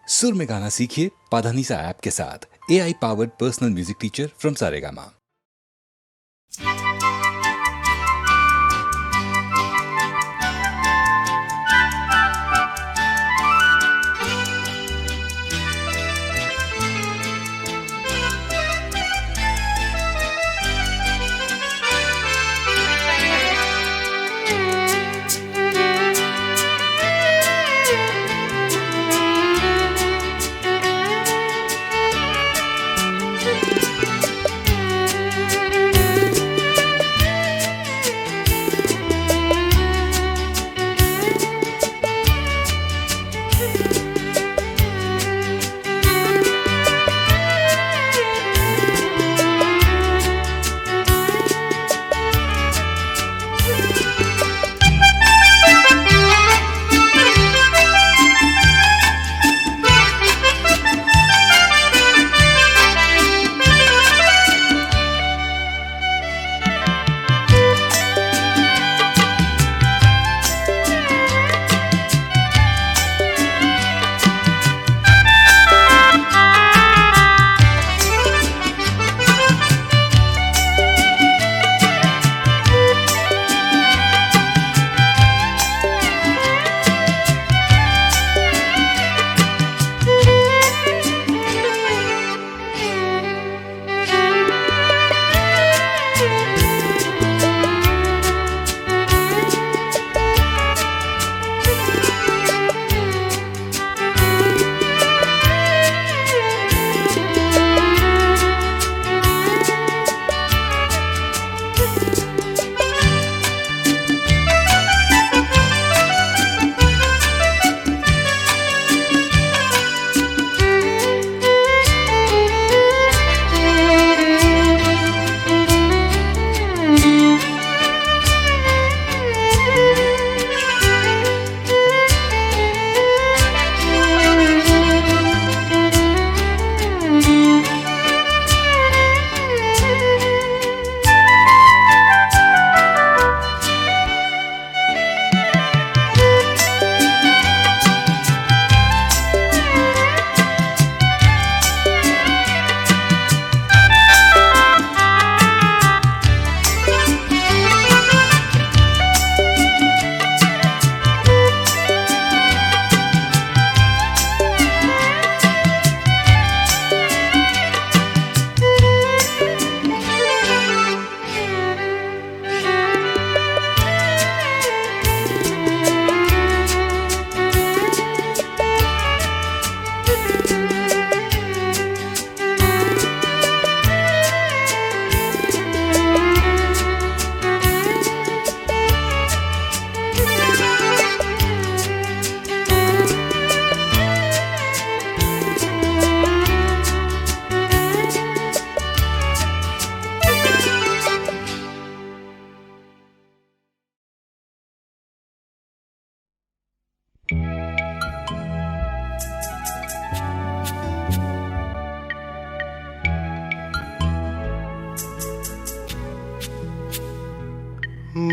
सुर में गाना सीखिए पाधानीसा ऐप के साथ। AI powered personal music teacher from Saregama.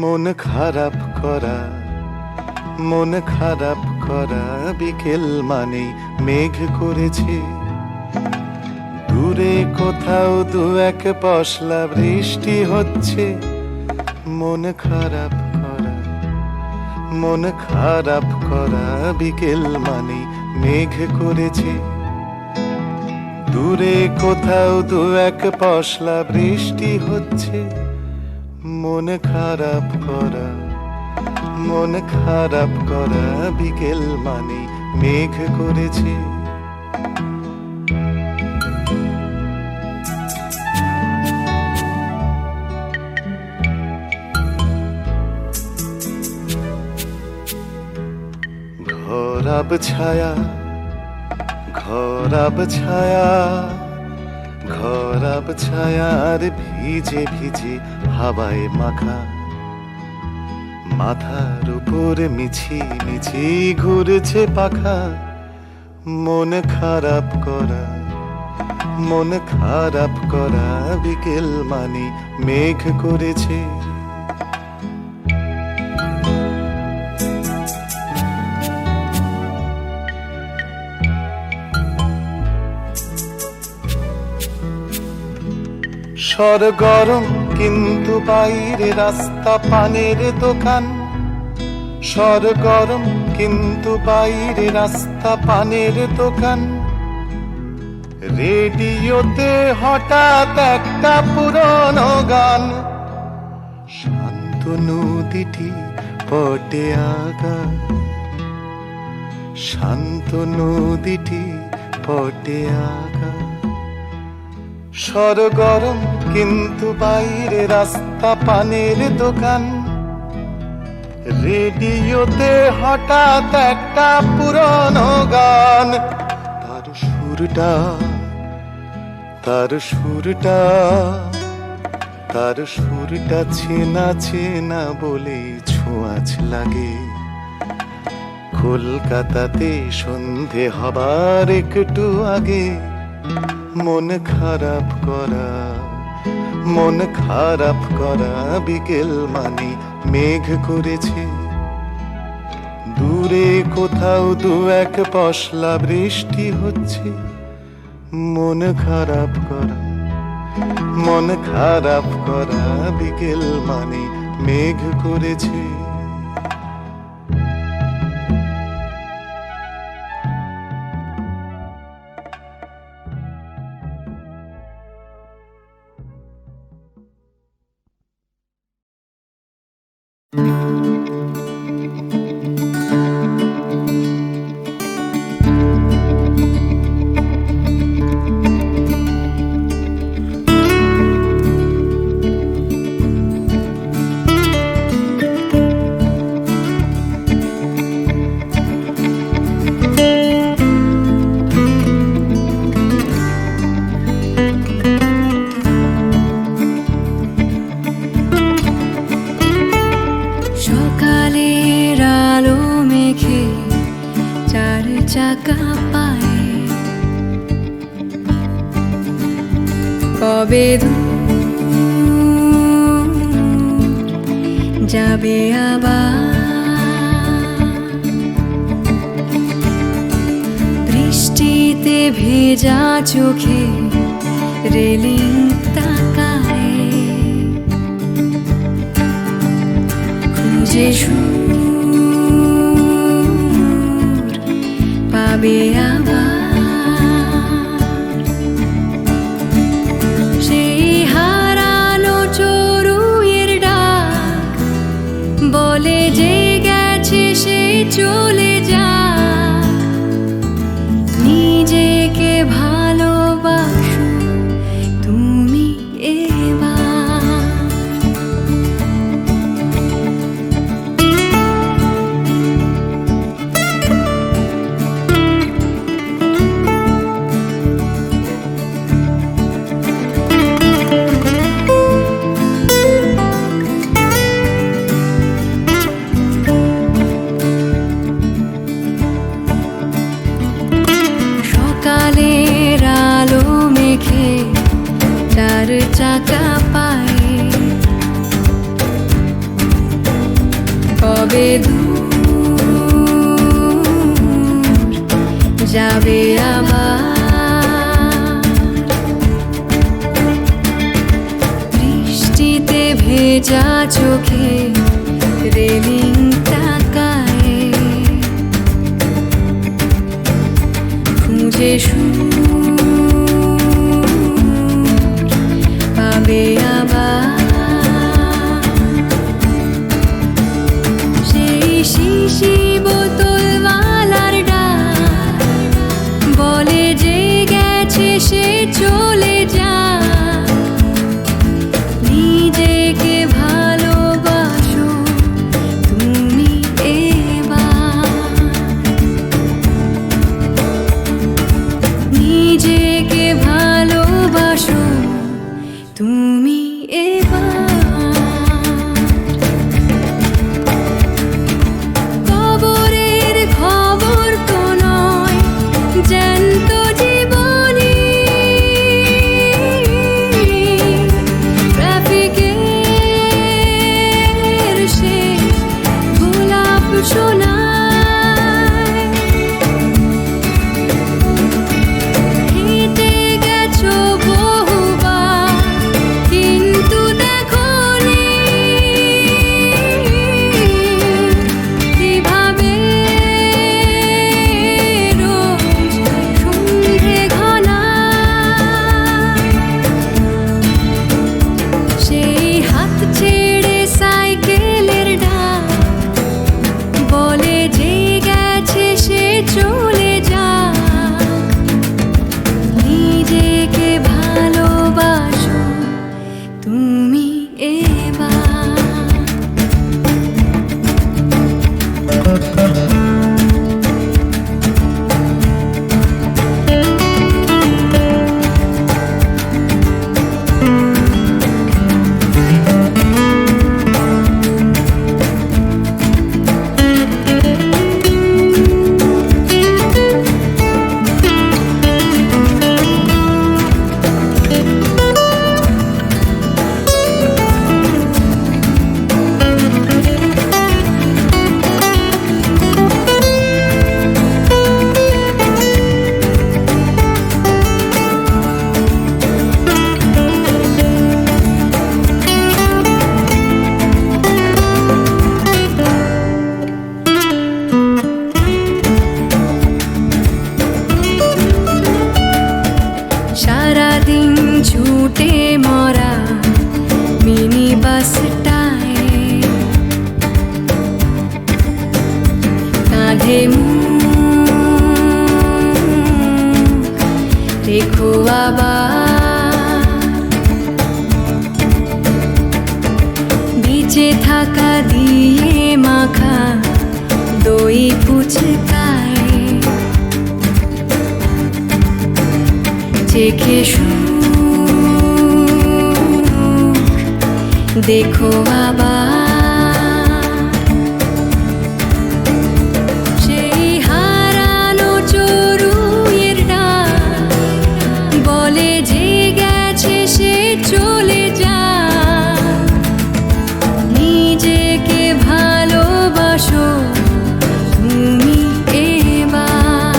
মন খারাপ করা, মন খারাপ করা বিকেল মানেই মেঘ করেছে। দূরে কোথাও দু এক পশলা বৃষ্টি হচ্ছে। মন খারাপ করা, মন খারাপ করা বিকেল মানেই মেঘ করেছে। দূরে কোথাও দু এক পশলা বৃষ্টি হচ্ছে। মন খারাপ করা, মন খারাপ করা বিকেল মানে মেঘ করেছে। ঘর আব ছায়া, ঘর আব ছায়া, ঘর আব ছায়ার ভিজে ভিজে হাওয়ায় মাখা। মাথার উপর মিছি মিছি ঘুরছে পাখা। মন খারাপ করা, মন খারাপ করা বিকেল মানে মেঘ করেছে। সরগরম কিন্তু বাইরে রাস্তা পানের দোকান, সরগরম কিন্তু বাইরে রাস্তা পানের দোকান। রেডিওতে হঠাৎ একটা পুরনো গান, শান্ত নদীটি পটে আগা, শান্ত নদীটি পটে আগা। সরগরম কিন্তু বাইরে রাস্তা পানের দোকান, রেডিওতে হঠাৎ একটা পুরনো গান। তার সুরটা, তার সুরটা, তার সুরটা চেনা চেনা বলেই ছোঁয়াচ লাগে। কলকাতাতে সন্ধে হবার একটু আগে মন খারাপ করা, মন খারাপ করা বিকেল মানে মেঘ করেছে। দূরে কোথাও দু এক পশলা বৃষ্টি হচ্ছে। মন খারাপ করা, মন খারাপ করা বিকেল মানে মেঘ করেছে। সকালের আলো মেঘে চার চাকা পায়ে, কবে দূর যাবে আবার। বৃষ্টিতে ভেজা চোখে রেলিং তাকায়, খুঁজে সুর পাবে আবার। সেই হারানো চড়ুইয়ের ডাক বলে যে গেছে সে চলে যাক। নিজেকে ভালোবাসো তুমি এবার। সকালের আলো মেঘে চার চাকা পায়ে, কবে দূর যাবে আবার। বৃষ্টিতে ভেজা চোখে রেলিং তাকায়, খুঁজে সুর পাবে আবার। সেই শিশি বোতলওয়ালার ডাক বলে যে গেছে সে চলে যাক। নিজেকে ভালোবাসো তুমি এবার। ছুটে মরা মিনি বাসটায় কাঁধে রেখো আবার বিচে থাকা দিয়ে মাখা দই ফুচকায় চেখে দেখো আবার সেই হারানো চড়ুইয়ের ডাক বলে যে গেছে সে চলে যা নিজেকে ভালোবাসো তুমি এবার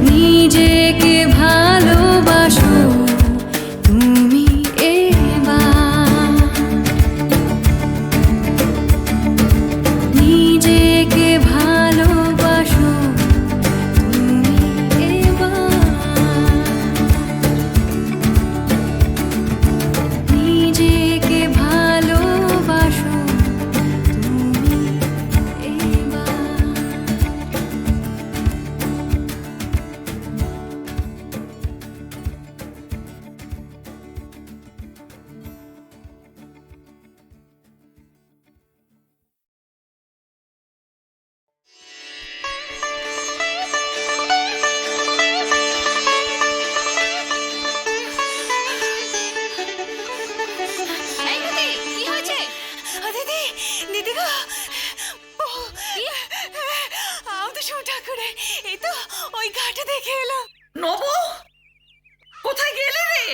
নিজেকে ভালোবাসো তুমি এবার নিজেকে ভালোবাসো তুমি এবার নিজেকে ভালোবাসো তুমি এবার এই দিদি কি হয়েছে? দিদি দিদি গো আমাদের শিব ঠাকুরে এই তো ওই ঘাটে দেখে এলাম। নবো কোথায় গেলে রে?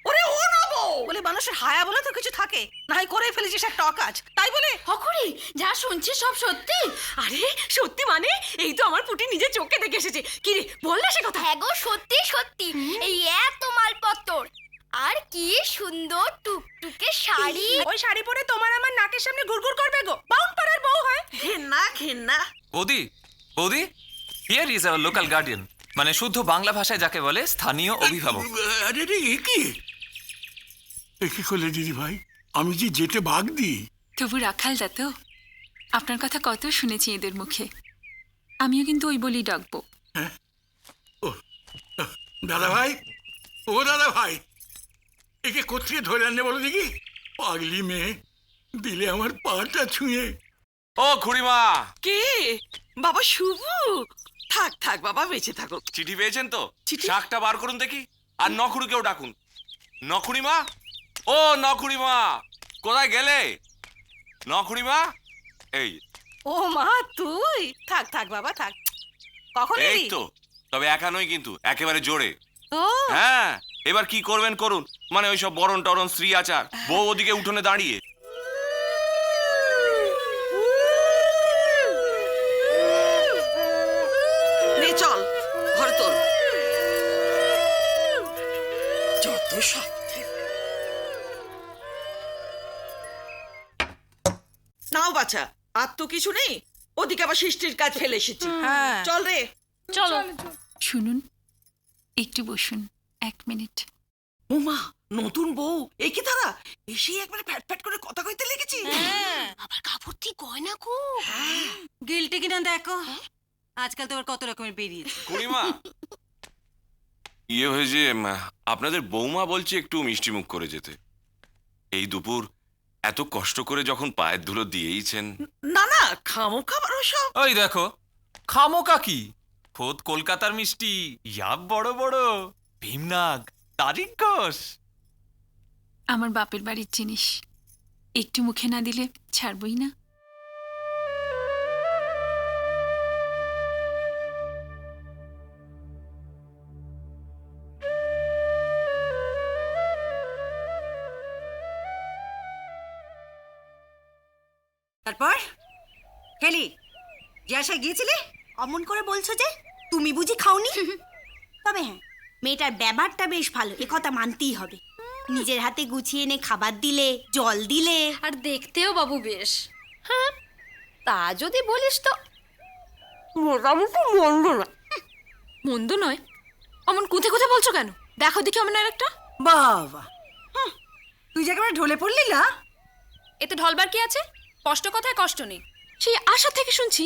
ওরে ও নবো বলে মানুষের হায়া বলে তো কিছু থাকে, নাই করে ফেলেছিস একটা অকাজ, তাই বলে হকুড়ি যা শুনছি সব সত্যি? আরে সত্যি মানে এই তো আমার পুটি নিজে চোখে দেখে এসেছে। কি রে বল না সে কথা। হ্যাঁ গো সত্যি সত্যি এই এত মালপত্তর আর কি সুন্দর টুকটুকে শাড়ি। ওই শাড়ি পরে তোমার আমার নাকের সামনে ঘুরঘুর করবে গো, বাউন পাড়ার বউ হয়। ঘেন্না ঘেন্না। বৌদি বৌদি, here is our local guardian, মানে শুদ্ধ বাংলা ভাষায় যাকে বলে স্থানীয় অভিভাবক। আরে রে এ কি করলে দিদি ভাই? আমি যে যেতে ভাগ দিই। তবু রাখালদা তো আপনার কথা কত শুনেছি এদের মুখে, আমিও কিন্তু ওই বলি ডাকবো। দাদা ভাই, ও দাদা ভাই, একে কোথেকে ধরে আনলে বলো দেখি? পাগলি মেয়ে, দিলে আমার পাটা ছুঁয়ে। ও খুড়িমা, কে বাবা শুভ? থাক থাক বাবা, বেঁচে থাকো। চিঠি পেয়েছেন তো? চিঠি? শাকটা বার করুন দেখি, আর নখুড়িকেও ডাকুন। নখুড়িমা, ও নখুড়িমা, কোথায় গেলে? নখুড়িমা, এই ও মা তুই? থাক থাক বাবা থাক। কখন এই এলি? তো, তবে একা নয় কিন্তু, একেবারে জোরে। ও হ্যাঁ, এবার কি করবেন করুন, মানে ওইসব বরণ টরণ স্ত্রী আচার, বউ ওদিকে উঠোনে দাঁড়িয়ে। নে চল ঘরে তোল। যত সব। নাও বাছা, আর তো কিছু নেই, ওদিকে আবার সৃষ্টির কাজ ফেলে এসেছি। চল রে চলো। শুনুন, একটু বসুন 1 মিনিট। উমা, নতুন বউ এই কি তারা এসে একবারে ফ্যাট ফ্যাট করে কথা কইতে লেগেছি। আবার কাপড়টি গয়না গো। গিলটি কিনা দেখো, আজকাল তো কত রকমের বেরিয়েছে। খুড়িমা, ইয়ে হয়েছে, আপনাদের বৌমা বলছে একটু মিষ্টি মুখ করে যেতে। এই দুপুর এত কষ্ট করে যখন পায়ের ধুলো দিয়েইছেন। না না, খামো খাবার সব। ওই দেখো, খামোকা কি, খোদ কলকাতার মিষ্টি, ইয়াব বড় বড়, ভীমনাগ, তারিক ঘোষ। আমার বাপের বাড়ির জিনিস একটু মুখে না দিলে ছাড়বই না। তারপর খেলি জিয়াশা গিয়েছিলে? অমন করে বলছো যে, তুমি বুঝি খাওনি? তবে হ্যাঁ, মেয়েটার ব্যবহারটা বেশ ভালো, এ কথা মানতেই হবে। নিজের হাতে গুছিয়ে এনে খাবার দিলে, জল দিলে, আর দেখতেও বাবু বেশ। হ্যাঁ, তা যদি বলিস তো মোটামুটি মন্দ না। মন্দ নয়, অমন কুঁথে কুঁথে বলছো কেন? দেখো দেখি অমন আর একটা। বাবা, তুই যে একেবারে ঢলে পড়লি না। এতে ঢলবার কি আছে? কষ্ট কথায় কষ্ট নেই, সেই আশা থেকে শুনছি।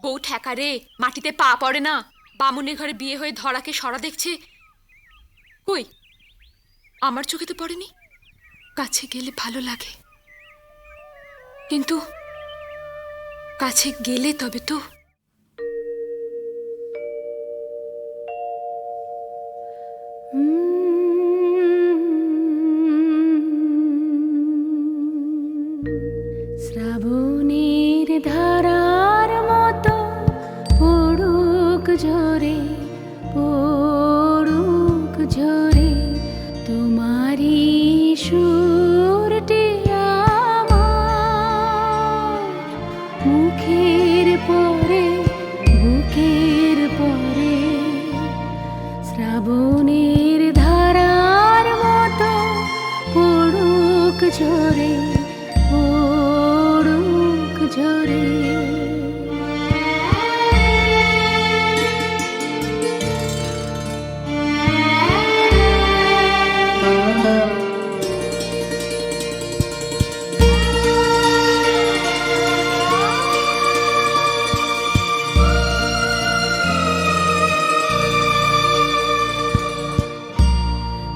বউ ঠেকা রে, মাটিতে পা পড়ে না, বামুনের ঘরে বিয়ে হয়ে ধরাকে সরা দেখছে। কই, আমার চোখে তো পড়েনি। কাছে গেলে ভালো লাগে, কিন্তু কাছে গেলে তবে তো। শ্রাবণের ধারার মতো পড়ুক ঝরে, পড়ুক ঝরে তোমারি সুরটি আমার মুখের পরে, বুকের পরে। শ্রাবণের ধারার মতো পড়ুক ঝরে, পড়ুক ঝরে।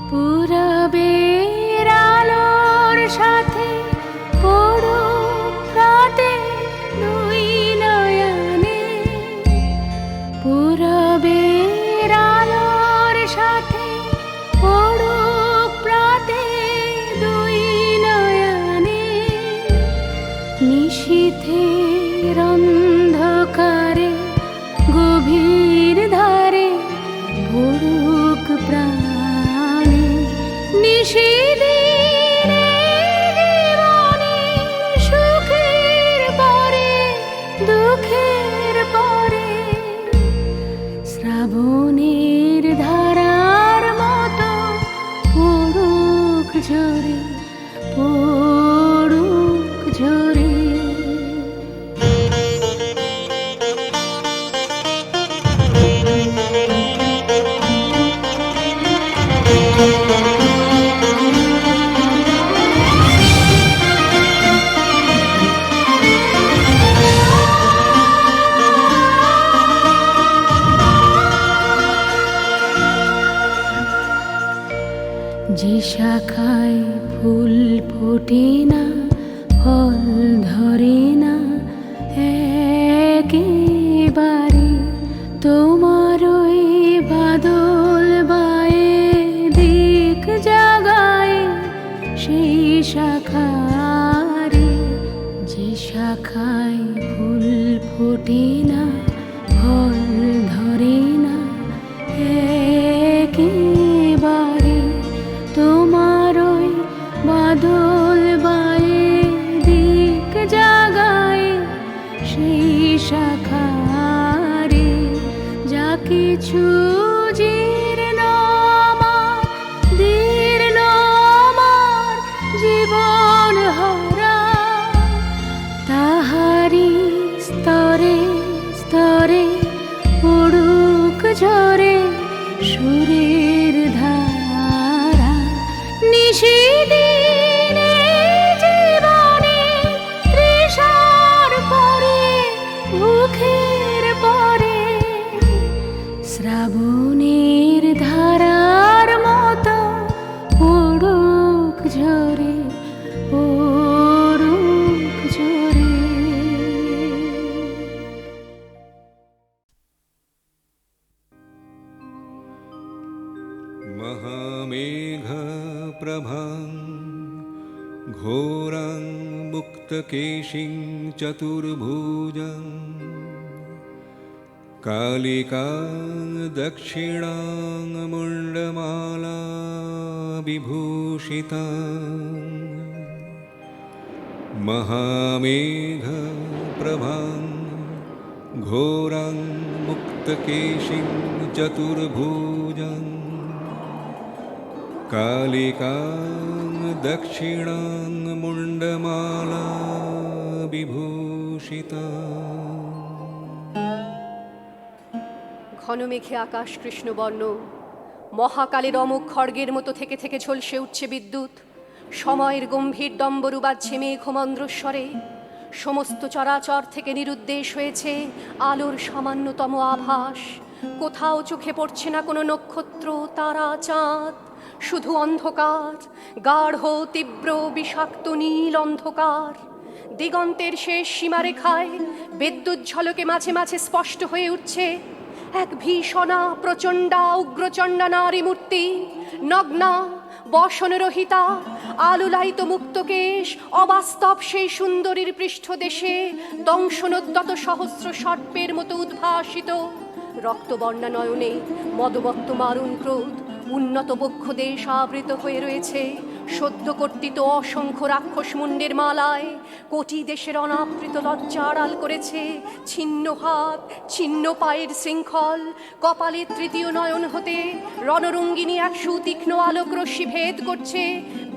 পূরবের আলোর সাথে পড়ুক রাতে দুই নয়নে, পূরবের আলোর সাথে পড়ুক রাতে দুই নয়নে। নিশীথের অন্ধকারে গভীর ধারে পড়ুক প্রাণে। নিশিদিনে জীবনে সুখের পরে, দুঃখের পরে। শ্রাবণের ধারার মতো পড়ুক ঝরে, পড়ুক ঝরে। যে শাখায় ফুল ফোটে না, ফল ধরে না একেবারে, তোমার ওই বাদল বায়ে দিক জাগায় সেই শাখারে। যে শাখায় ফুল ফোটে না, ফল ধরে না একেবারে, তোমার ওই বাদল বায়ে দিক জাগায় সেই শাখারে। যা কিছু জীর্ণ আমার, দীর্ণ আমার জীবন হারা, তাহারি স্তরে স্তরে পড়ুক ঝরে সুরের ধারা। নিশিদিনে জীবনে তৃষার পরে, ভুখের পরে। শ্রাবণের ধারার মতো পড়ুক ঝরে, পড়ুক ঝরে। महामेघप्रभां घोरां मुक्तकेशिं चतुर्भुजं कालिकां दक्षिणां मुण्डमाला विभूषितां। महामेघप्रभां घोरां मुक्तकेशिं चतुर्भुजं कालिकां दक्षिणां मुण्डमाला विभूषिता। ঘন মেঘে আকাশ কৃষ্ণবর্ণ, মহাকালের অমুক খড়গের মতো থেকে থেকে ঝলসে উঠছে বিদ্যুৎ, সময়ের গম্ভীর ডম্বরু বাজছে মেঘমন্দ্রস্বরে, সমস্ত চরাচর থেকে নিরুদ্দেশ হয়েছে আলোর সামান্যতম আভাস, কোথাও চোখে পড়ছে না কোনো নক্ষত্র, তারা, চাঁদ, শুধু অন্ধকার, গাঢ় তীব্র বিষাক্ত নীল অন্ধকার। দিগন্তের শেষ সীমারেখায় বিদ্যুৎ ঝলকে মাঝে মাঝে স্পষ্ট হয়ে উঠছে এক ভীষণা প্রচণ্ডা উগ্রচণ্ডা নারী মূর্তি, নগ্না, বসনরহিতা, আলুলায়িত মুক্তকেশ, অবাস্তব সেই সুন্দরীর পৃষ্ঠদেশে দংশনোদ্যত সহস্র সর্পের মতো উদ্ভাসিত, রক্তবর্ণা নয়নে মদমত্ত মারুণ ক্রোধ, উন্নত বক্ষ দেশ আবৃত হয়ে রয়েছে সদ্য কর্তৃত অসংখ্য রাক্ষস মুন্ডের মালায়, কোটি দেশের অনাবৃত লজ্জা আড়াল করেছে ছিন্ন হাত, ছিন্ন পায়ের শৃঙ্খল, কপালে তৃতীয় নয়ন হতে রণরঙ্গিনী এক সুতীক্ষ্ণ আলোক রশ্মি ভেদ করছে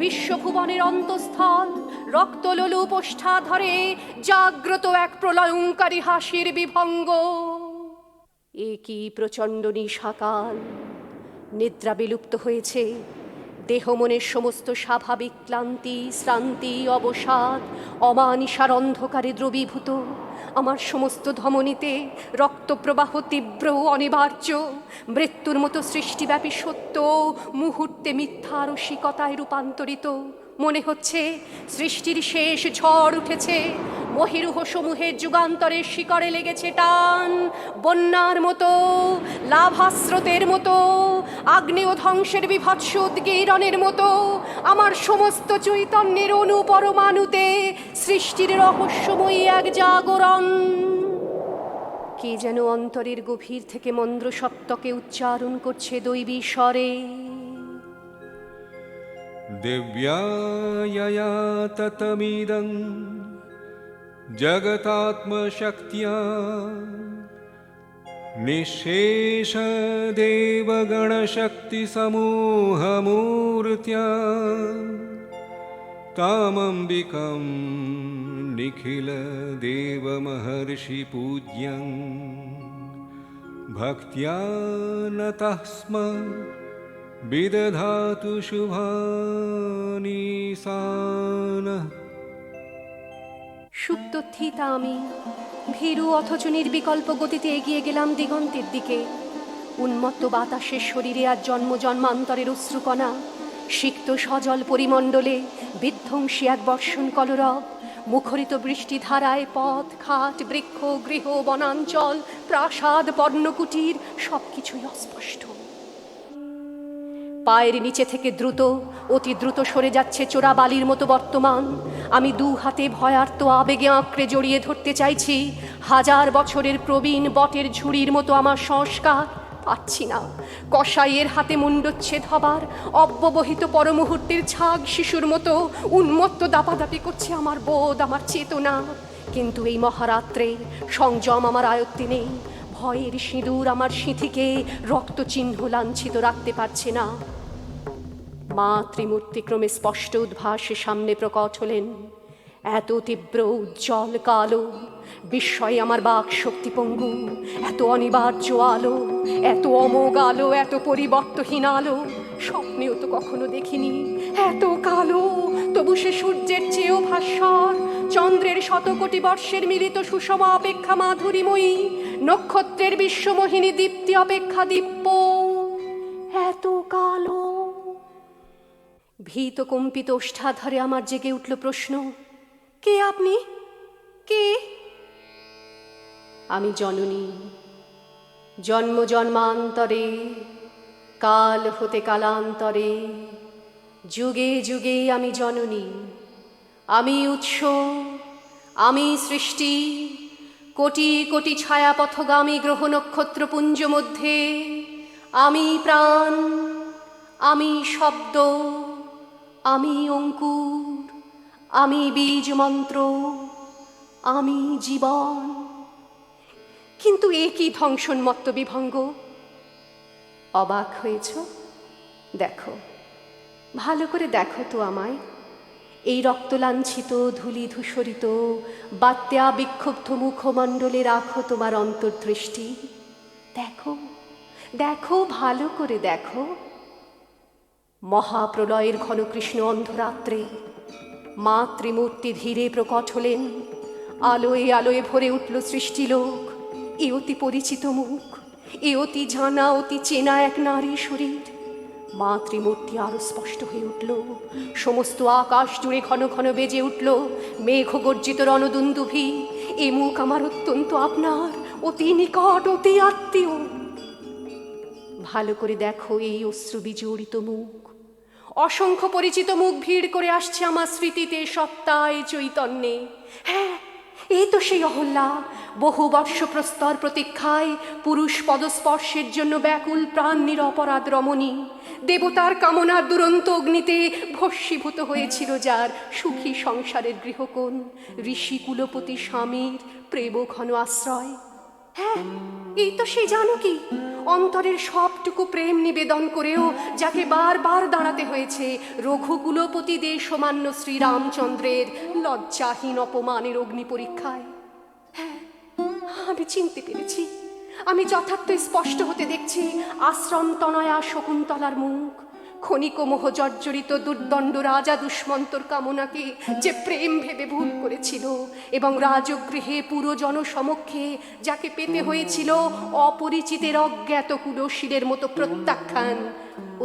বিশ্বভুবনের অন্তঃস্থল, রক্তলোলু পোষ্ঠা ধরে জাগ্রত এক প্রলয়ঙ্কারী হাসির বিভঙ্গ। এ কি প্রচণ্ড নিশাকাল! নিদ্রা বিলুপ্ত হয়েছে, দেহ মনের সমস্ত স্বাভাবিক ক্লান্তি, শ্রান্তি, অবসাদ অমানিসার অন্ধকারে দ্রবীভূত, আমার সমস্ত ধমনীতে রক্তপ্রবাহ তীব্র অনিবার্য, মৃত্যুর মতো সৃষ্টিব্যাপী সত্য মুহূর্তে মিথ্যা রসিকতায় রূপান্তরিত। মনে হচ্ছে সৃষ্টির শেষ ঝড় উঠেছে, মহিরুহ সমূহের যুগান্তরের শিকড়ে লেগেছে টান, বন্যার মতো, লাভাস্রোতের মতো, আগ্নেয় ধ্বংসের বিভৎস উদ্গীরণের মতো আমার সমস্ত চৈতন্যের অনুপরমাণুতে সৃষ্টির রহস্যময়ী এক জাগরণ। কে যেন অন্তরের গভীর থেকে মন্দ্র সপ্তকে উচ্চারণ করছে দৈবী স্বরে। दिव्यायया ततमिदं जगतात्मशक्त्या निःशेषदेवगणशक्तिसमूहमूर्त्या तामम्बिकं निखिलदेवमहर्षिपूज्यं भक्त्या नतः स्म বিদধাতু শুভানি সানঃ। সুপ্তথিতা আমি ভীরু অথচ নির্বিকল্প গতিতে এগিয়ে গেলাম দিগন্তের দিকে। উন্মত্ত বাতাসের শরীরে আর জন্ম জন্মান্তরের অশ্রুকণা, সিক্ত সজল পরিমণ্ডলে বিধ্বংসী এক বর্ষণ কলরব, মুখরিত বৃষ্টিধারায় পথ ঘাট, বৃক্ষ, গৃহ, বনাঞ্চল, প্রাসাদ, পর্ণকুটির সবকিছুই অস্পষ্ট। পায়ের নিচে থেকে দ্রুত, অতি দ্রুত সরে যাচ্ছে চোরা বালির মতো বর্তমান। আমি দু হাতে ভয়ার্ত আবেগে আঁকড়ে জড়িয়ে ধরতে চাইছি হাজার বছরের প্রবীণ বটের ঝুড়ির মতো আমার সংস্কার, পাচ্ছি না। কসাইয়ের হাতে মুণ্ডচ্ছেদ হবার অব্যবহিত পরমুহূর্তের ছাগ শিশুর মতো উন্মত্ত দাপাদাপি করছে আমার বোধ, আমার চেতনা। কিন্তু এই মহারাত্রে সংযম আমার আয়ত্তে নেই, ভয়ের সিঁদুর আমার সিঁথিকে রক্তচিহ্ন লাঞ্ছিত রাখতে পারছে না। মা ত্রিমূর্তিক্রমে স্পষ্ট উদ্ভাসে সামনে প্রকট হলেন, এত তীব্র উজ্জ্বল কালো, বিস্ময়ে আমার বাক শক্তি পঙ্গু। এত অনিবার্য আলো, এত অমোঘ আলো, এত পরিবর্তহীন আলো স্বপ্নেও তো কখনো দেখিনি। এত কালো, তবু সে সূর্যের চেয়েও ভাস্বর, চন্দ্রের শতকোটি বর্ষের মিলিত সুষমা অপেক্ষা মাধুরীময়ী, নক্ষত্রের বিশ্বমোহিনী দীপ্তি অপেক্ষা দীপ্য। এত কালো! ভীত কম্পিত ওষ্ঠাধরে আমার জেগে উঠল প্রশ্ন, কে আপনি? কে? আমি জননী, জন্ম জন্মান্তরে, কাল হতে কালান্তরে, যুগে যুগে আমি জননী। আমি উৎস, আমি সৃষ্টি, কোটি কোটি ছায়াপথগামী গ্রহ নক্ষত্রপুঞ্জ মধ্যে আমি প্রাণ, আমি শব্দ, আমি অঙ্কুর, আমি বীজ মন্ত্র, আমি জীবন। কিন্তু এ কি ধ্বংসন্মত্ত বিভঙ্গ! অবাক হয়েছ? দেখো, ভালো করে দেখো তো আমায়। এই রক্তলাঞ্ছিত, ধূলি ধূসরিত, বাত্যা বিক্ষুব্ধ মুখমণ্ডলে রাখো তোমার অন্তর্দৃষ্টি। দেখো, দেখো, ভালো করে দেখো। মহাপ্রলয়ের ঘন কৃষ্ণ অন্ধরাত্রে মাতৃমূর্তি ধীরে প্রকট হলেন। আলোয় আলোয় ভরে উঠল সৃষ্টিলোক। এ অতি পরিচিত মুখ, এ অতি জানা অতি চেনা এক নারী শরীর। মাতৃমূর্তি আরো স্পষ্ট হয়ে উঠল। সমস্ত আকাশ জুড়ে ঘন ঘন বেজে উঠল মেঘ গর্জিত রণদুন্দুভি। এ মুখ আমার অত্যন্ত আপনার, অতি নিকট, অতি আত্মীয়। ভালো করে দেখো এই অশ্রু বিজড়িত মুখ। অসংখ্য পরিচিত মুখ ভিড় করে আসছে আমার স্মৃতিতে, সত্তায়, চৈতন্যে। হ্যাঁ, এই তো সেই অহল্যা, বহু বর্ষ প্রস্তর প্রতীক্ষায় পুরুষ পদস্পর্শের জন্য ব্যাকুল প্রাণ নিরপরাধ রমণী। দেবতার কামনার দুরন্ত অগ্নিতে ভস্মীভূত হয়েছিল যার সুখী সংসারের গৃহকোণ, ঋষি কুলপতি স্বামীর প্রেম ঘন আশ্রয়। হ্যাঁ, এই তো সেই জানকী, অন্তরের সবটুকু প্রেম নিবেদন করেও যাকে বারবার দাঁড়াতে হয়েছে রঘুকুলপতি দেশমান্য শ্রীরামচন্দ্রের লজ্জাহীন অপমানের অগ্নি পরীক্ষায়। হ্যাঁ, আমি চিনতে পেরেছি, আমি যথার্থ স্পষ্ট হতে দেখছি আশ্রম তনয়া শকুন্তলার মুখ। ক্ষণিক মোহ জর্জরিত দুর্দণ্ড রাজা দুষ্মন্তর কামনাকে যে প্রেম ভেবে ভুল করেছিল, এবং রাজগৃহে পুরো জনসমক্ষে যাকে পেতে হয়েছিল অপরিচিতের অজ্ঞাত কুলশীলের মতো প্রত্যাখ্যান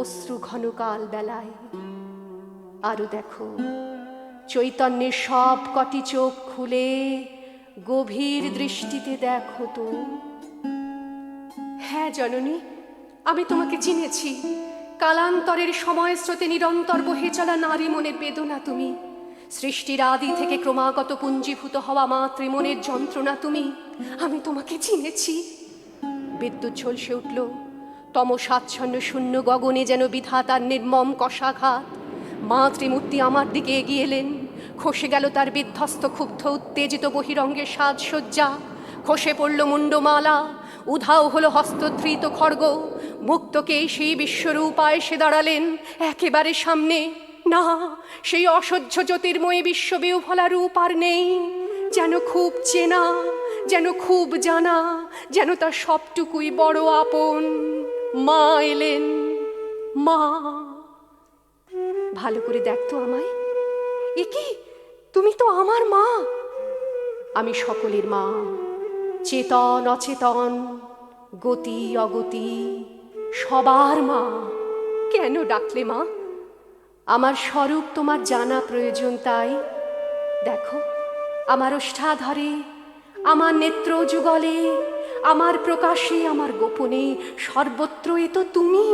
অশ্রু ঘনকাল বেলায়। আরো দেখো, চৈতন্যের সব কটি চোখ খুলে গভীর দৃষ্টিতে দেখো তো। হ্যাঁ জননী, আমি তোমাকে চিনেছি। কালান্তরের সময় স্রোতে নিরন্তর বহে চলা নারী মনের বেদনা তুমি। সৃষ্টির আদি থেকে ক্রমাগত পুঞ্জীভূত হওয়া মাতৃমনের যন্ত্রণা তুমি। আমি তোমাকে চিনেছি। বিদ্যুৎ ঝলসে উঠল তমসাচ্ছন্ন শূন্য গগনে, যেন বিধাতার নির্মম কষাঘাত। মাতৃমূর্তি আমার দিকে এগিয়ে এলেন। খসে গেল তার বিধ্বস্ত ক্ষুব্ধ উত্তেজিত বহিরঙ্গের সাজসজ্জা। খসে পড়ল মুন্ডমালা, উধাও হলো হস্তধৃত খড়গ। মুক্তকে সেই বিশ্বরূপায় এসে দাঁড়ালেন একেবারে সামনে। না, সেই অসহ্য জ্যোতির্ময়ী বিশ্ববিহ্বলা রূপ আর নেই। যেন খুব চেনা, যেন খুব জানা, যেন তার সবটুকুই বড় আপন। মা এলেন, মা। ভালো করে দেখতো আমায়। এ কি, তুমি তো আমার মা। আমি সকলের মা, চেতন অচেতন, গতি অগতি, সবার মা। কেন ডাকলে মা? আমার স্বরূপ তোমার জানা প্রয়োজন তাই। দেখো, আমার ওষ্ঠাধরে, আমার নেত্র যুগলে, আমার প্রকাশে, আমার গোপনে, সর্বত্র এ তো তুমি।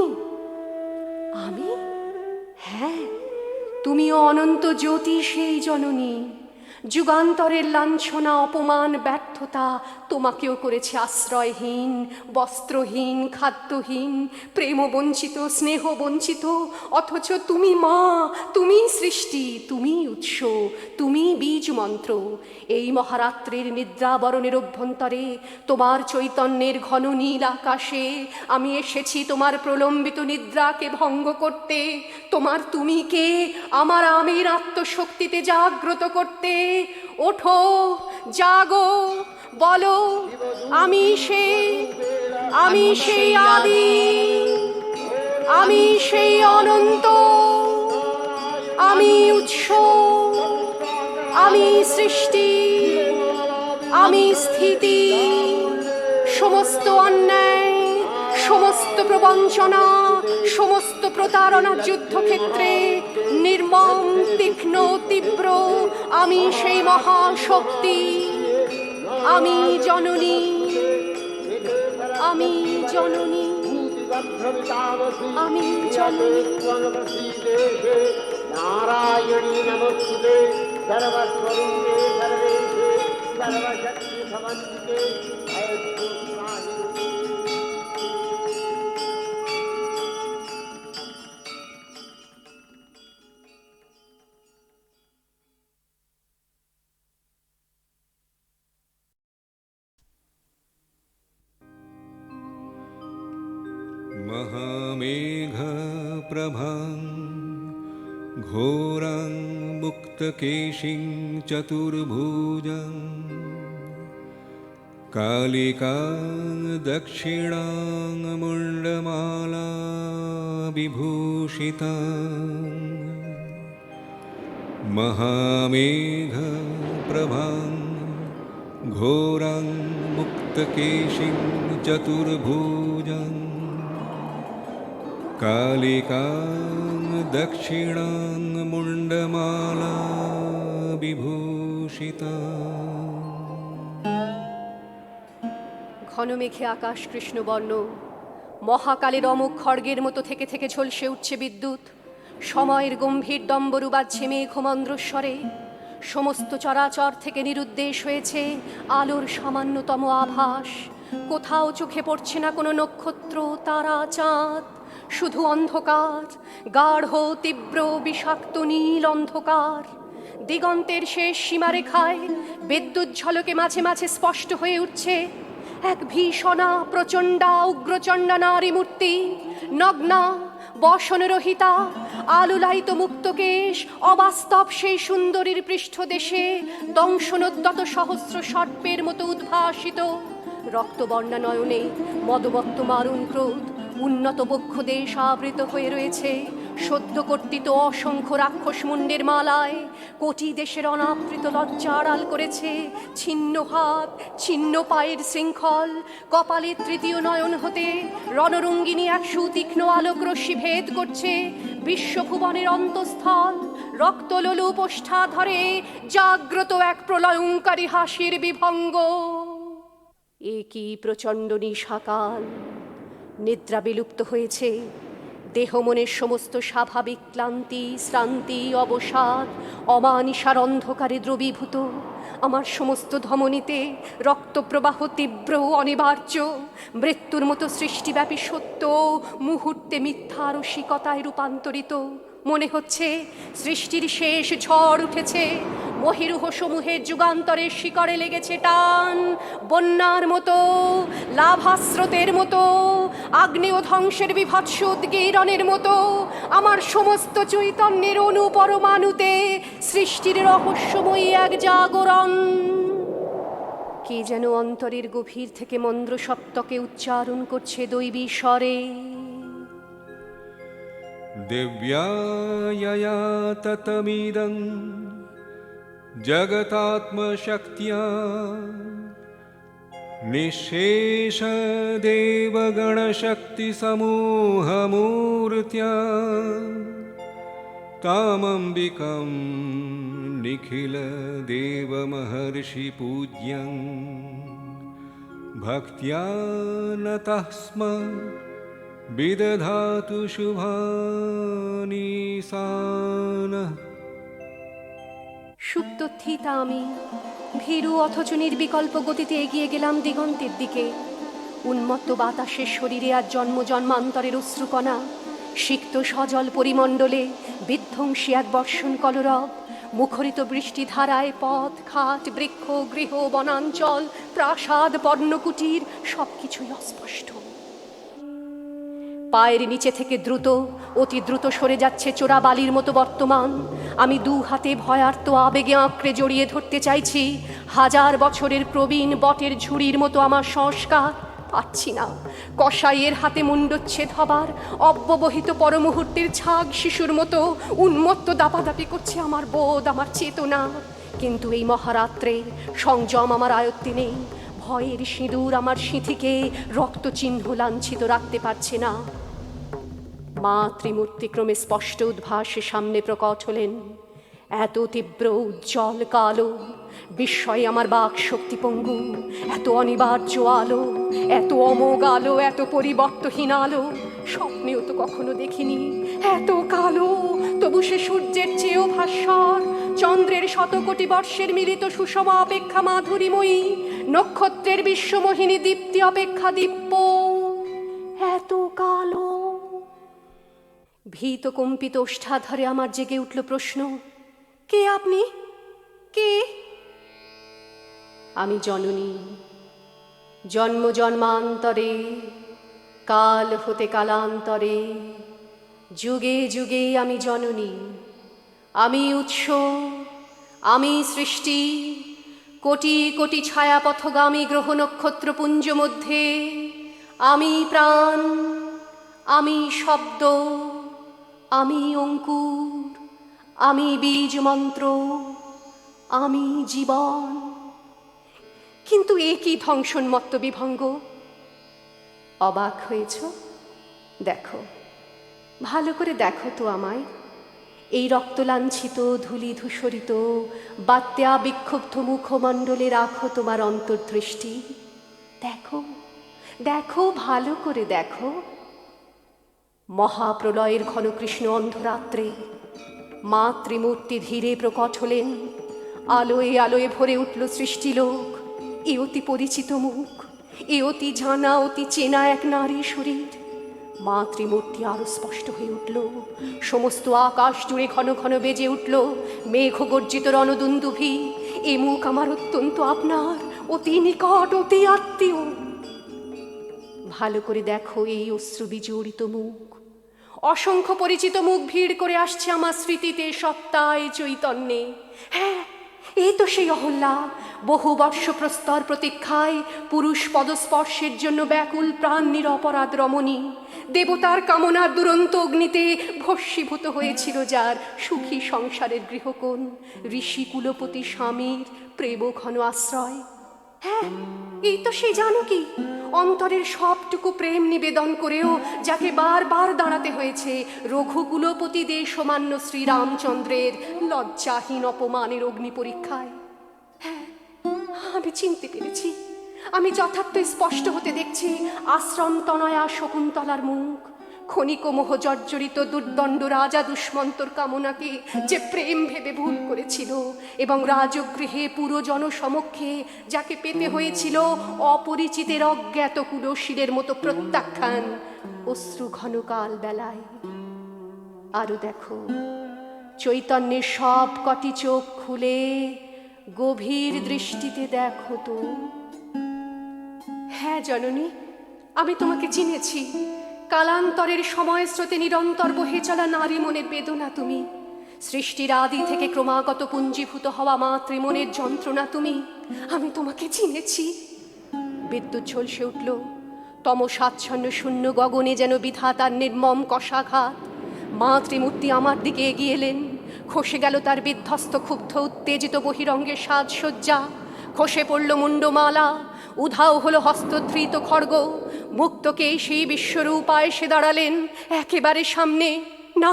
আমি? হ্যাঁ, তুমিও অনন্ত জ্যোতি সেই জননী। যুগান্তরের লাঞ্ছনা, অপমান, ব্যর্থতা তোমাকেও করেছে আশ্রয়হীন, বস্ত্রহীন, খাদ্যহীন, প্রেম বঞ্চিত, স্নেহ বঞ্চিত। অথচ তুমি মা, তুমি সৃষ্টি, তুমি উৎস, তুমি বীজ মন্ত্র। এই মহারাত্রির নিদ্রাবরণের অভ্যন্তরে তোমার চৈতন্যের ঘন নীল আকাশে আমি এসেছি তোমার প্রলম্বিত নিদ্রাকে ভঙ্গ করতে, তোমার তুমিকে আমার আমির আত্মশক্তিতে জাগ্রত করতে। ওঠো, জাগো, বলো, আমি সেই আদি, আমি সেই অনন্ত, আমি উৎস, আমি সৃষ্টি, আমি স্থিতি। সমস্ত অন্যায়, সমস্ত প্রবঞ্চনা, সমস্ত প্রতারণার যুদ্ধক্ষেত্রে নির্মম, তীক্ষ্ণ, তীব্র আমি সেই মহাশক্তি। আমি জননী, আমি জননী, আমি জননী। নারায়ণী নমস্তুতে সর্বস্বরূপে সর্বেশে সর্বশক্তি সমন্বিতে। महामेघप्रभां घोरां मुक्तकेशिं चतुर्भुजं कालिकां दक्षिणां मुण्डमाला विभूषितां महामेघप्रभां घोरां मुक्तकेशीं चतुर्भुजां कालिकां दक्षिणां मुण्डमाला विभूषितां। ঘন মেঘে আকাশ কৃষ্ণবর্ণ, মহাকালের অমুক খড়গের মতো থেকে থেকে ঝলসে উঠছে বিদ্যুৎ। সময়ের গম্ভীর ডম্বরু বাজছে মেঘমন্দ্রস্বরে। সমস্ত চরাচর থেকে নিরুদ্দেশ হয়েছে আলোর সামান্যতম আভাস। কোথাও চোখে পড়ছে না কোনো নক্ষত্র, তারা, চাঁদ, শুধু অন্ধকার, গাঢ় তীব্র বিষাক্ত নীল অন্ধকার। দিগন্তের শেষ সীমারেখায় বিদ্যুৎ ঝলকে মাঝে মাঝে স্পষ্ট হয়ে উঠছে এক ভীষণা প্রচণ্ডা উগ্রচণ্ডা নারী মূর্তি, নগ্না, বসনরহিতা, আলুলায়িত মুক্তকেশ, অবাস্তব সেই সুন্দরীর পৃষ্ঠদেশে দংশনোদ্যত সহস্র সর্পের মতো উদ্ভাসিত। রক্তবর্ণা নয়নে মদবত্ত মারুণ ক্রোধ, উন্নত বক্ষ দেশ আবৃত হয়ে রয়েছে সদ্য কর্তিত অসংখ্য রাক্ষস মুণ্ডের মালায়। কোটি দেশের অনাবৃত লজ্জা আড়াল করেছে ছিন্ন হাত, ছিন্ন পায়ের শৃঙ্খল। কপালের তৃতীয় নয়ন হতে রণরঙ্গিনী এক সুতীক্ষ্ণ আলোকরশ্মি ভেদ করছে বিশ্বভুবনের অন্তঃস্থল। রক্তলোলুপ ওষ্ঠা ধরে জাগ্রত এক প্রলয়ঙ্কারী হাসির বিভঙ্গ। এ কি প্রচণ্ড নিশাকাল! নিদ্রা বিলুপ্ত হয়েছে। দেহ মনের সমস্ত স্বাভাবিক ক্লান্তি, শ্রান্তি, অবসাদ অমানিসার অন্ধকারে দ্রবীভূত। আমার সমস্ত ধমনীতে রক্তপ্রবাহ তীব্র, অনিবার্য। মৃত্যুর মতো সৃষ্টিব্যাপী সত্য মুহূর্তে মিথ্যা রসিকতায় রূপান্তরিত। মনে হচ্ছে সৃষ্টির শেষ ঝড় উঠেছে, মহিরুহ সমূহের যুগান্তরের শিকড়ে লেগেছে টান। বন্যার মতো, লাভাস্রোতের মতো, আগ্নেয় ধ্বংসের বিভৎস উদ্গীরণের মতো আমার সমস্ত চৈতন্যের অনুপরমাণুতে সৃষ্টির রহস্যময়ী এক জাগরণ। কে যেন অন্তরের গভীর থেকে মন্দ্র সপ্তকে উচ্চারণ করছে দৈবী স্বরে। दिव्यायया ततमिदं जगतात्मशक्त्या निःशेषदेवगणशक्तिसमूहमूर्त्या तामम्बिकां निखिलदेवमहर्षिपूज्यं भक्त्या नतः स्म বিদধাতু শুভানি সানঃ। সুপ্তথিতা আমি ভীরু অথচ নির্বিকল্প গতিতে এগিয়ে গেলাম দিগন্তের দিকে। উন্মত্ত বাতাসের শরীরে আর জন্ম জন্মান্তরের অশ্রুকণা। সিক্ত সজল পরিমণ্ডলে বিধ্বংসী এক বর্ষণ কলরব। মুখরিত বৃষ্টিধারায় পথ, ঘাট, বৃক্ষ, গৃহ, বনাঞ্চল, প্রাসাদ, পর্ণকুটির সবকিছুই অস্পষ্ট। পায়ের নিচে থেকে দ্রুত, অতি দ্রুত সরে যাচ্ছে চোরা বালির মতো বর্তমান। আমি দু হাতে ভয়ার্ত আবেগে আঁকড়ে জড়িয়ে ধরতে চাইছি হাজার বছরের প্রবীণ বটের ঝুড়ির মতো আমার সংস্কার। পাচ্ছি না। কসাইয়ের হাতে মুণ্ডচ্ছেদ হবার অব্যবহিত পরমুহূর্তের ছাগ শিশুর মতো উন্মত্ত দাপাদাপি করছে আমার বোধ, আমার চেতনা। কিন্তু এই মহারাত্রের সংযম আমার আয়ত্তে নেই। ভয়ের সিঁদুর আমার সিঁথিকে রক্তচিহ্ন লাঞ্ছিত রাখতে পারছে না। মা ত্রিমূর্তি ক্রমে স্পষ্ট উদ্ভাসে সামনে প্রকট হলেন। এত তীব্র, উজ্জ্বল কালো, বিস্ময়ে আমার বাক শক্তি পঙ্গু। এত অনিবার্য আলো, এত অমোঘ আলো, এত পরিবর্তহীন আলো স্বপ্নেও তো কখনো দেখিনি। এত কালো, তবু সে সূর্যের চেয়েও ভাস্বর। চন্দ্রের শতকোটি বর্ষের মিলিত সুষমা অপেক্ষা মাধুরীময়ী, নক্ষত্রের বিশ্বমোহিনী দীপ্তি অপেক্ষা দিব্য। এত কালো! ভীত কম্পিত ওষ্ঠাধরে আমার জেগে উঠল প্রশ্ন, কে আপনি? কে? আমি জননী, জন্ম জন্মান্তরে, কাল হতে কালান্তরে, যুগে যুগে আমি জননী। আমি উৎস, আমি সৃষ্টি, কোটি কোটি ছায়াপথগামী গ্রহ নক্ষত্রপুঞ্জ মধ্যে আমি প্রাণ, আমি শব্দ, আমি অঙ্কুর, আমি বীজ মন্ত্র, আমি জীবন। কিন্তু এ কি ধ্বংসন্মত্ত বিভঙ্গ! অবাক হয়েছ? দেখো, ভালো করে দেখো তো আমায়। এই রক্তলাঞ্ছিত ধূলি ধূসরিত বাত্যা বিক্ষুব্ধ মুখমণ্ডলে রাখো তোমার অন্তর্দৃষ্টি। দেখো, দেখো, ভালো করে দেখো। মহাপ্রলয়ের ঘনকৃষ্ণ অন্ধরাত্রে মাতৃমূর্তি ধীরে প্রকট হলেন। আলোয় আলোয় ভরে উঠল সৃষ্টিলোক। এ অতি পরিচিত মুখ, এ অতি জানা, অতি চেনা এক নারী শরীর। মাতৃমূর্তি আরো স্পষ্ট হয়ে উঠল। সমস্ত আকাশ জুড়ে ঘন ঘন বেজে উঠল মেঘ গর্জিত রণদুন্দুভি। এ মুখ আমার অত্যন্ত আপনার, অতি নিকট, অতি আত্মীয়। ভালো করে দেখো এই অশ্রু বিজড়িত মুখ। অসংখ্য পরিচিত মুখ ভিড় করে আসছে আমার স্মৃতিতে, সত্তায়, চৈতন্যে। হ্যাঁ, এই তো সেই অহল্যা, বহু বর্ষ প্রস্তর প্রতীক্ষায় পুরুষ পদস্পর্শের জন্য ব্যাকুল প্রাণ নিরপরাধ রমণী। দেবতার কামনার দুরন্ত অগ্নিতে ভস্মীভূত হয়েছিল যার সুখী সংসারের গৃহকোণ, ঋষি কুলপতি স্বামীর প্রেম ঘন আশ্রয়। হ্যাঁ, এই তো সেই জানকী, অন্তরের সবটুকু প্রেম নিবেদন করেও যাকে বারবার দাঁড়াতে হয়েছে রঘুকুলপতি দেশমান্য শ্রীরামচন্দ্রের লজ্জাহীন অপমানের অগ্নি পরীক্ষায়। হ্যাঁ, আমি চিনতে পেরেছি, আমি যথার্থ স্পষ্ট হতে দেখছি আশ্রম তনয়া শকুন্তলার মুখ। ক্ষণিক মোহ জর্জরিত দুর্দণ্ড রাজা দুষ্মন্তর কামনাকে যে প্রেম ভেবে ভুল করেছিল এবং রাজগৃহে পুরো জনসমক্ষে যাকে পেতে হয়েছিল অপরিচিতের অজ্ঞাত কুলশীলের মতো প্রত্যাখ্যান অশ্রু ঘনকাল বেলায়। আরো দেখো, চৈতন্যের সব কটি চোখ খুলে গভীর দৃষ্টিতে দেখো তো। হ্যাঁ জননী, আমি তোমাকে চিনেছি। কালান্তরের সময় স্রোতে নিরন্তর বহে চলা নারী মনের বেদনা তুমি। সৃষ্টির আদি থেকে ক্রমাগত পুঞ্জীভূত হওয়া মাতৃমনের যন্ত্রণা তুমি। আমি তোমাকে চিনেছি। বিদ্যুৎ ঝলসে উঠল তমসাচ্ছন্ন শূন্য গগনে, যেন বিধাতার নির্মম কষাঘাত। মাতৃমূর্তি আমার দিকে এগিয়ে এলেন। খসে গেল তার বিধ্বস্ত ক্ষুব্ধ উত্তেজিত বহিরঙ্গের সাজসজ্জা। খসে পড়ল মুন্ডমালা, উধাও হলো হস্তধৃত খড়গ। মুক্তকে সেই বিশ্বরূপায় এসে দাঁড়ালেন একেবারে সামনে। না,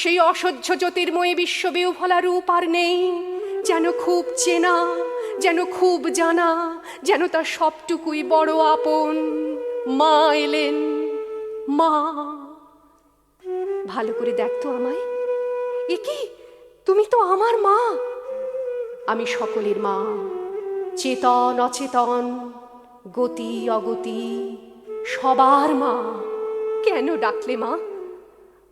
সেই অসহ্য জ্যোতির্ময়ী বিশ্ববিহ্বলা রূপ আর নেই। যেন খুব চেনা, যেন খুব জানা, যেন তার সবটুকুই বড় আপন। মা এলেন, মা। ভালো করে দেখতো আমায়। এ কি, তুমি তো আমার মা। আমি সকলের মা, চেতন অচেতন, গতি অগতি, সবার মা। কেন ডাকলে মা?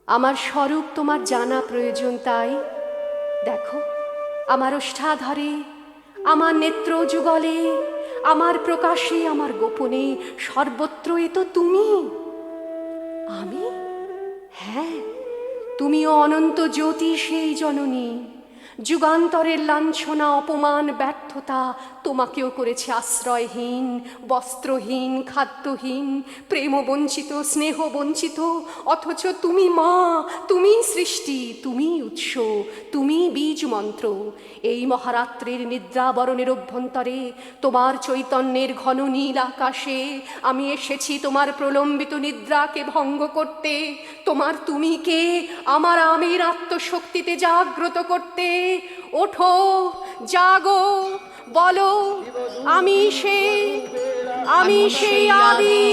আমার স্বরূপ তোমার জানা প্রয়োজন তাই। দেখো, আমার ওষ্ঠাধরে, আমার নেত্র যুগলে, আমার প্রকাশে, আমার গোপনে, সর্বত্র এ তো তুমি। আমি? হ্যাঁ, তুমিও অনন্ত জ্যোতি সেই জননী। যুগান্তরের লাঞ্ছনা, অপমান, ব্যর্থতা তোমাকেও করেছে আশ্রয়হীন, বস্ত্রহীন, খাদ্যহীন, প্রেম বঞ্চিত, স্নেহ বঞ্চিত। অথচ তুমি মা, তুমি সৃষ্টি, তুমি উৎস, তুমি বীজ মন্ত্র। এই মহারাত্রির নিদ্রাবরণের অভ্যন্তরে তোমার চৈতন্যের ঘন নীল আকাশে আমি এসেছি তোমার প্রলম্বিত নিদ্রাকে ভঙ্গ করতে, তোমার তুমিকে আমার আমির আত্মশক্তিতে জাগ্রত করতে। ওঠো, জাগো, বলো, আমি সেই আদি,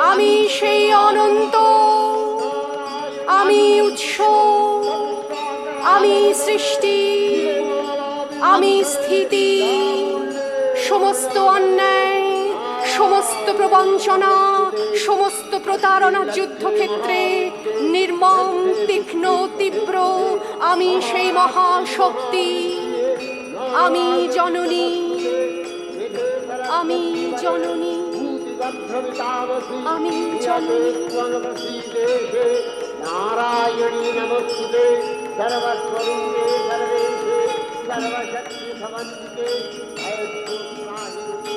আমি সেই অনন্ত, আমি উৎস, আমি সৃষ্টি, আমি স্থিতি। সমস্ত অন্যায়, সমস্ত প্রবঞ্চনা, সমস্ত প্রতারণার যুদ্ধক্ষেত্রে নির্মম, তীক্ষ্ণ, তীব্র আমি সেই মহাশক্তি। আমি জননী, আমি জননী, আমি জননী। নারায়ণী নমস্তুতে সর্বস্বরূপে সর্বেশে সর্বশক্তি সমন্বিতে আয়ুষ্মাহিরূপে।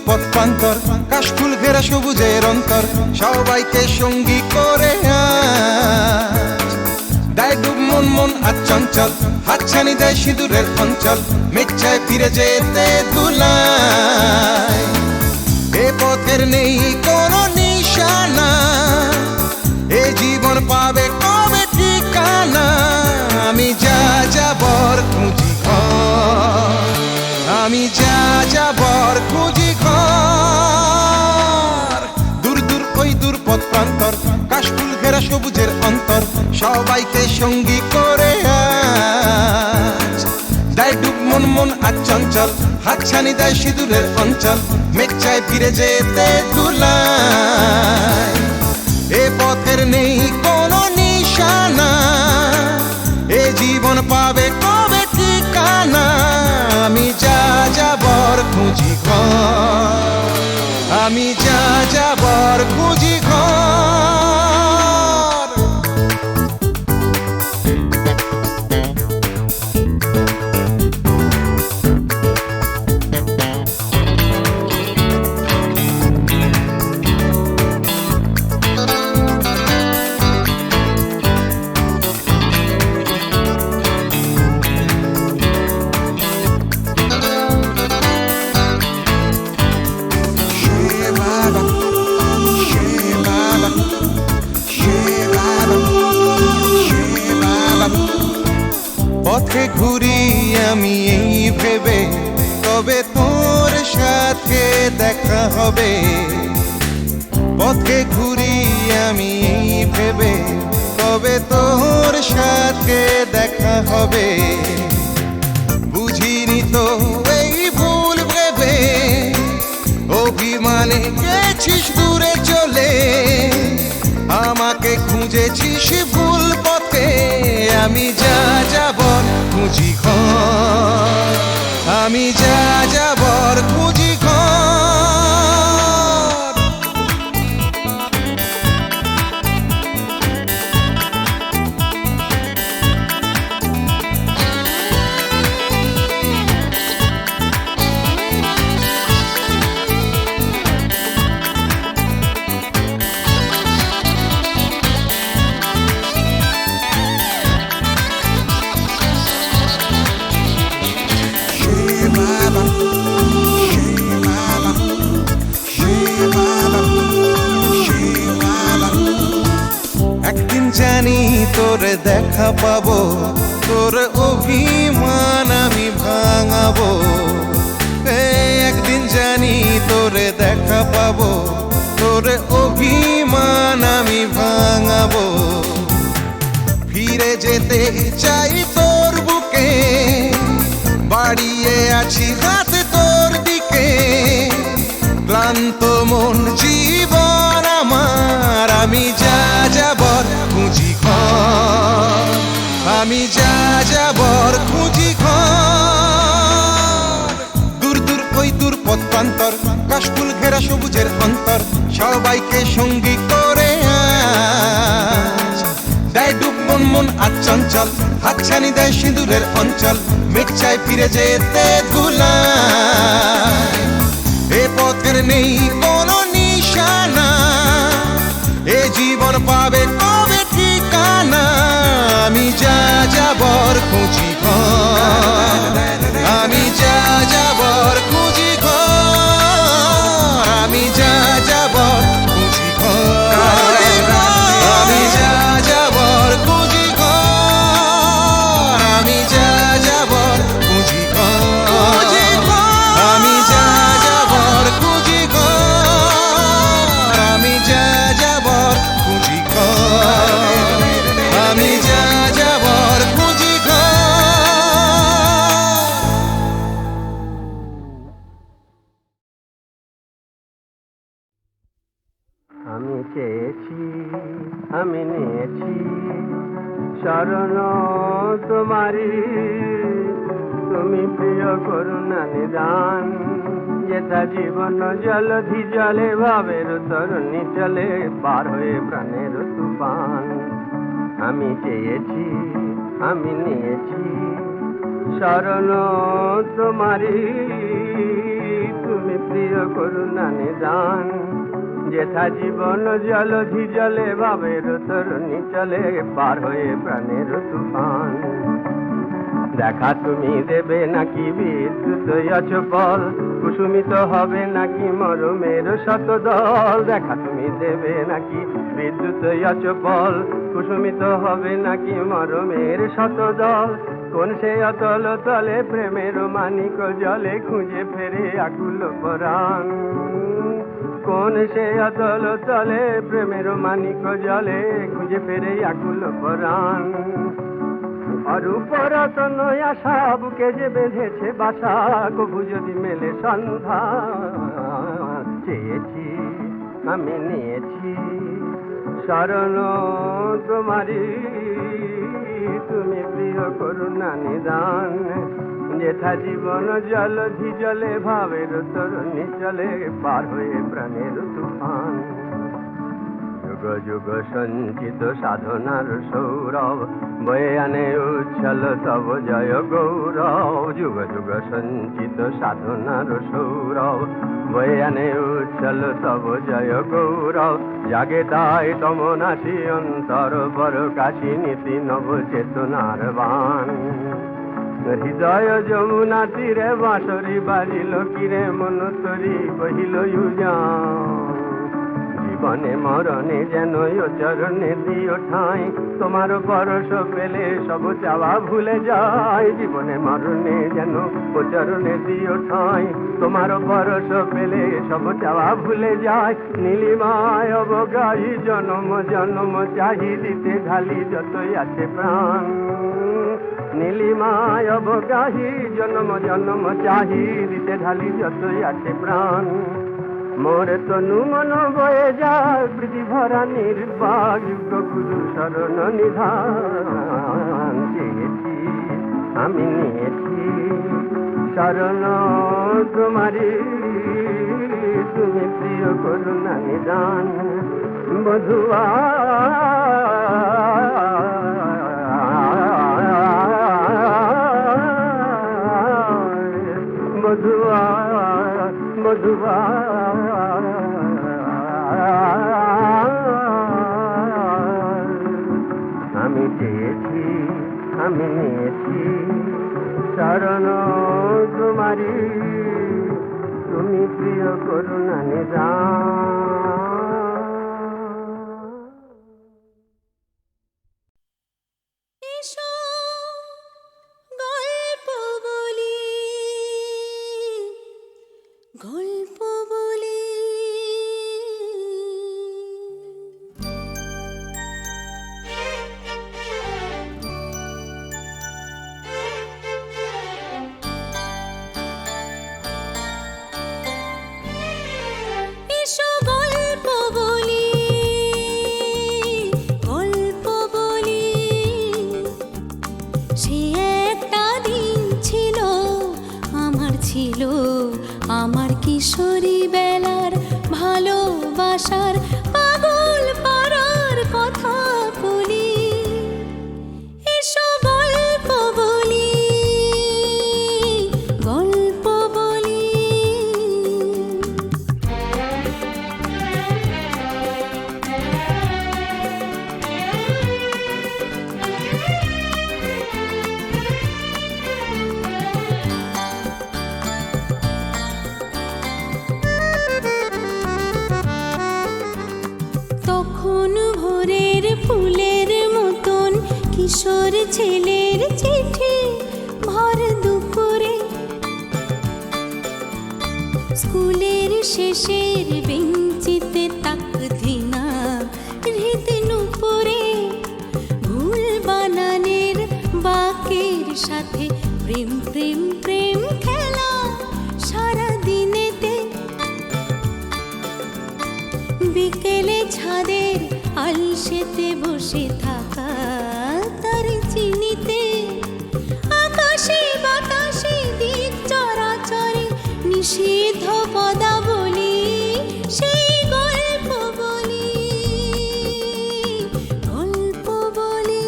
পথপ্রান্তর কাশফুল ঘেরা সবুজের অন্তর সবাইকে সঙ্গী করে দেয় ডুব মন মন আর চঞ্চল হাতছানি দেয় সিঁদুরের অঞ্চল মেচ্ছায় ফিরে যেতে দুলায় এ পথের নেই কোনো নিশানা এ জীবন পাবে কবে ঠিকানা আমি যা যাবর খুঁজি আমি যা যাবর খুঁজি ঘর দূর দূর ওই দূর পথ প্রান্তর কাশফুল ঘেরা সবুজের অন্তর সবাইকে সঙ্গী করে দেয় ডুব মন মন আর চঞ্চল হাতছানি দেয় সিঁদুরের অঞ্চল মেচ্ছায় ফিরে যেতে দুলায় এ পথের নেই কোনো নিশানা এ জীবন পাবে কবে ঠিকানা আমি যা যাবর খুঁজি ঘর আমি যা যাবর খুঁজি ঘর পথে ঘুরি আমি এই ভেবে তবে তোর সাথে দেখা হবে পথে ঘুরি আমি এই ভেবে তবে তোর সাথে দেখা হবে বুঝিনি তো এই ভুল ভেবে অভিমানে গেছিস দূরে চলে আমাকে খুঁজেছিস ভুল পথে আমি যা যাবর খুঁজি ঘর আমি যা যাবর খুঁজি ঘর একদিন জানি তোর দেখা পাবো তোর অভিমান আমি ভাঙাবো একদিন জানি তোর দেখা পাবো তোর অভিমান আমি ভাঙাবো ফিরে যেতে চাই তোর বুকে বাড়িয়ে আছি হাত তোর দিকে ক্লান্ত মন জীবন আমার আমি যা যাবর খুঁজি ঘর আমি যা যাবর খুঁজি ঘর দূর দূর ওই দূর পথ প্রান্তর কাশফুল ঘেরা সবুজের অন্তর সবাইকে সঙ্গী করে দেয় ডুব মন মন আর চঞ্চল হাতছানি দেয় সিঁদুরের অঞ্চল মেচ্ছায় ফিরে যেতে দুলায় এ পথের নেই কোনো নিশানা এ জীবন পাবে কবে যা যাবর খুঁজি ঘর, আমি যা যাবর খুঁজি ঘর, আমি যা যাবর খুঁজি ঘর, আমি যা যাবর খুঁজি ঘর, আমি যা যাবর খুঁজি ঘর, আমি যা যাবর খুঁজি ঘর, আমি যা যাবর খুঁজি ঘর, আমি যা যাবর খুঁজি আমি চেয়েছি, আমি নিয়েছি শরণ তোমারি, তুমি প্রিয় করুণা নিদান, যেথা জীবন জলধি জলে ভাবের তরুণী চলে পার হয়ে প্রাণের তুফান। আমি চেয়েছি, আমি নিয়েছি শরণ তোমারি, তুমি প্রিয় করুণা নিদান, যেথা জীবন জলধি জলে ভাবের তরুণী চলে পার হয়ে প্রাণের তুফান। দেখা তুমি দেবে নাকি বিদ্যুৎ অচপল, কুসুমিত হবে নাকি মরমের শতদল, দেখা তুমি দেবে নাকি বিদ্যুৎ অচপল, কুসুমিত হবে নাকি মরমের শতদল, কোন সে অতল তলে প্রেমের মানিক জলে খুঁজে ফেরে আকুল পরাণ, কোন সে অতল তলে প্রেমের মানিক জলে খুঁজে ফেরে আকুল পরাণ। অরূপ রতন আশা বুকে যে বেঁধেছে বাসা, কবু যদি মেলে সন্ধ্যা। চেয়েছি, আমি নিয়েছি শরণ তোমারি, তুমি প্রিয় করুণা নিদান, যেথা জীবন জলধি জলে ভাবের তরুণী চলে পার হয়ে প্রাণের তুফান। যুগ যুগ সঞ্চিত সাধনার সৌরভ বয়ে আনে উচ্ছল তব জয় গৌরব, যুগ যুগ সঞ্চিত সাধনার সৌরভ বয়ে আনে উচ্ছল তব জয় গৌরব, জাগে তাই তমনাশি অন্তর বর কাশী নীতি নব চেতনার বান। হৃদয় যমুনা তীরে বাঁশরি বাজিল কিরে মন তরি কহিল ইউজান, জীবনে মরণে যেন চরণে দিও ঠাঁই, তোমার পরশ পেলে সব চাওয়া ভুলে যায়, জীবনে মরণে যেন চরণে দিও ঠাঁই, তোমার পরশ পেলে সব চাওয়া ভুলে যায়। নীলিমায় অবগাহী জনম জনম চাহি দিতে ঢালি যতই আছে প্রাণ, নীলিমায় অবগাহী জনম জনম চাহি দিতে ঢালি যতই আছে প্রাণ। মোর তনু মন বয়ে যায় প্রীতি ভরা নির্বাক, যুগ গুরু শরণ নিধান। চেয়েছি, আমি নিয়েছি শরণ তোমারি, তুমি প্রিয় করুণা নিদান। বধুয়া মধুয়া মধুয়া আমি চেয়েছি, আমি নিয়েছি শরণ তোমারি, তুমি প্রিয় করুণা নিদান। গল্প বলি এসো গল্প বলি, গল্প বলি। সে একটা দিন ছিল, আমার ছিল, আমার কিশোরী বেলার ভালোবাসার পাগল পাড়ার কথা বলি। এসো গল্প বলি, গল্প বলি। ছেলের চিঠি ভর দুপুরে, স্কুলের শেষের বেঞ্চিতে তাকধিনা হৃদ নুপুরে, ভুল বানানের বাকের সাথে প্রেম প্রেম প্রেম খেলা সারা দিনেতে, বিকেলে ছাদের আলসেতে বসে থাকা তার চিনিতে, আকাশে বাতাসে দিক চরাচরে নিষিদ্ধ পদাবলী, সেই গল্প বলি, গল্প বলি।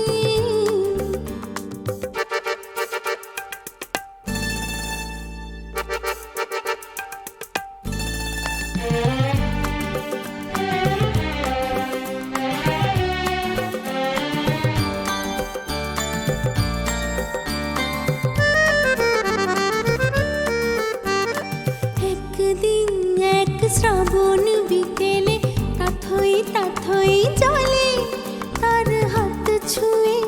একদিন এক শ্রাবণ বিকেলে তাথই তাথই জলে তার হাত ছুঁয়ে